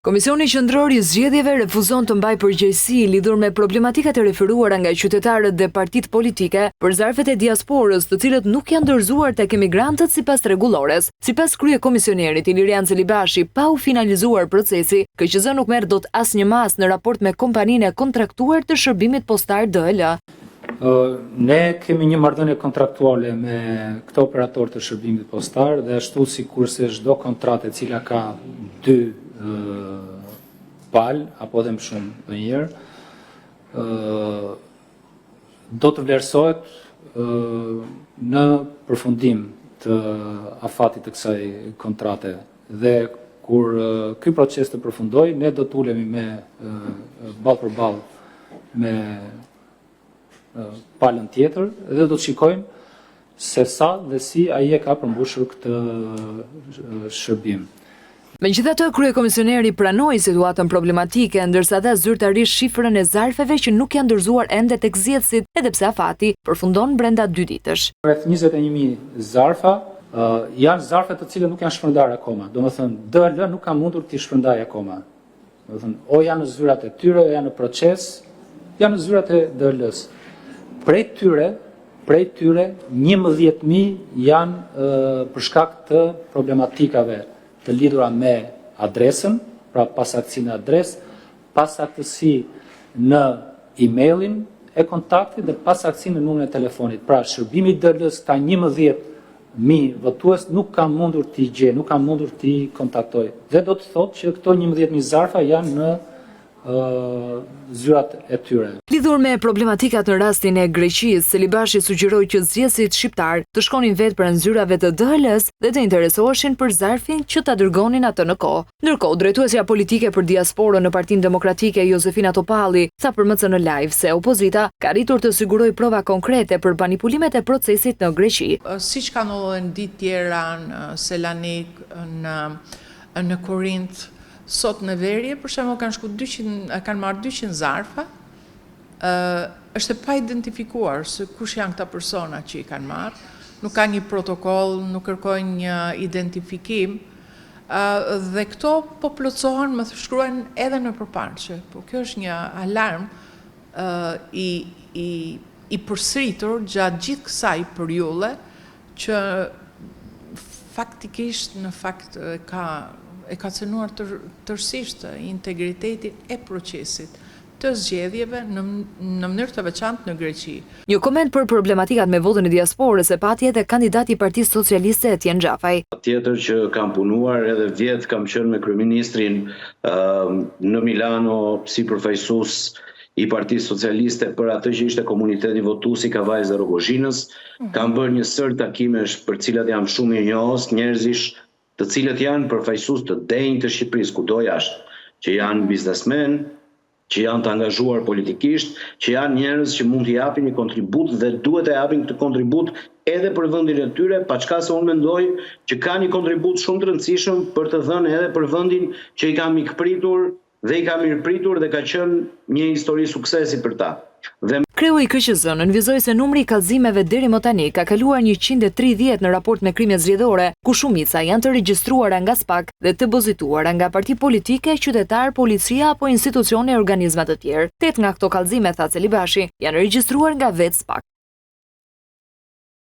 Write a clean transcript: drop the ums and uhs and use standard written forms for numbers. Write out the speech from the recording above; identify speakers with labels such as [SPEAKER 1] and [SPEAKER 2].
[SPEAKER 1] Komisioni Qendror i Zgjedhjeve refuzon të mbajë përgjegjësi lidhur me problematikat e referuara nga qytetarët dhe partitë politike për zarfet e diasporës, të cilët nuk janë dorëzuar tek emigrantët sipas rregullores. Sipas kryekomisionerit Ilirian Celibashi, pa u finalizuar procesi, KQZ nuk merr dot asnjë mas në raport me kompaninë e kontraktuar të shërbimit postar DL.
[SPEAKER 2] Ne kemi një marrëdhënie kontraktuale me këtë operator të shërbimit postar dhe ashtu sikurse çdo kontratë e cila ka dy palë apo edhe më shumë ndonjëherë do të vlerësohet në përfundim të afatit të kësaj kontrate dhe kur ky proces të përfundojë, ne do të ulemi me ballë për ballë me palën tjetër dhe do të shikojmë se sa dhe si ai e ka përmbushur këtë shërbim.
[SPEAKER 1] Megjithatë, kryekomisioneri pranoi situatën problematike, ndërsa dha zyrtarisht shifrën e zarfeve që nuk janë dorëzuar ende tek zgjedhësit, edhe pse afati përfundon brenda 2 ditësh.
[SPEAKER 2] Rreth 21.000 zarfa janë zarfe të cilët nuk janë shpërndarë akoma. Domethënë, DL nuk ka mundur t'i shpërndajë akoma. Domethënë, o janë në zyrat e tyre, o janë në proces, janë në zyrat e DL-s. Prej tyre 11.000 janë për shkak të problematikave të lidhura me adresën, pra pasaktësi në adresë, pasaktësi në emailin e kontaktit dhe pasaktësi në numrin e telefonit. Pra shërbimi i DL-s ka 11.000 votues nuk ka mundur t'i gjejë, nuk ka mundur t'i kontaktoj. Dhe do të thotë që këto 11.000 zarfa janë në zyrat e tyre.
[SPEAKER 1] Lidhur me problematikat në rastin e Greqisë, Celibashi sugjeroi që zgjedhësit shqiptar të shkonin vetë pranë zyrave të DL-s dhe të interesoheshin për zarfin që ta dërgonin atë në kohë. Ndërkohë, drejtuesja politike për diasporën në Partinë Demokratike Josefina Topalli tha për MCN Live se opozita ka arritur të sigurojë prova konkrete për manipulimet e procesit në Greqi.
[SPEAKER 3] Siç kanë ndodhur në ditë tjera në Selanik, në Korint, sot në Verje, për shembull kanë marrë 200 zarfa, është e pa identifikuar se kush janë këta persona që i kanë marrë, nuk ka një protokoll, nuk kërkojnë një identifikim, dhe këto po plotësohen, më shkruajnë edhe në përparqe. Po kjo është një alarm i përsëritur gjatë gjithë kësaj periudhe që faktikisht në fakt e ka cënuar tërësisht integritetin e procesit të zgjedhjeve në mënyrë të veçantë në Greqi.
[SPEAKER 1] Një koment për problematikat me votën e diasporës e pati edhe kandidati i Partisë Socialiste Etjen Xhafaj.
[SPEAKER 4] Tjetër që kam punuar edhe vjet kam qenë me kryeministrin në Milano si përfaqësues i Partisë Socialiste për atë që ishte komuniteti votues i Kavajës dhe Rogozhinës. Kam bërë një sër takimesh për cilat jam shumë i njohës, njerëzish të cilët janë përfaqësues të denjë të Shqipërisë kudo jashtë, që janë biznesmen, që janë të angazhuar politikisht, që janë njerëz që mund të japin një kontribut dhe duhet të japin këtë kontribut edhe për vendin e tyre, paçka se unë mendoj që ka një kontribut shumë të rëndësishëm për të dhënë edhe për vendin që i ka mikpritur dhe i ka mirëpritur dhe ka qenë një histori suksesi për ta.
[SPEAKER 1] Kreu i KQZ nënvizoi se numri i kallëzimeve deri më tani ka kaluar 130 në raport me krimet zgjedhore, ku shumica janë të regjistruara nga SPAK dhe të depozituara nga parti politike, qytetar, policia apo institucione e organizma të tjerë. 8 nga këto kallëzime, tha Celibashi, janë regjistruar nga vetë SPAK.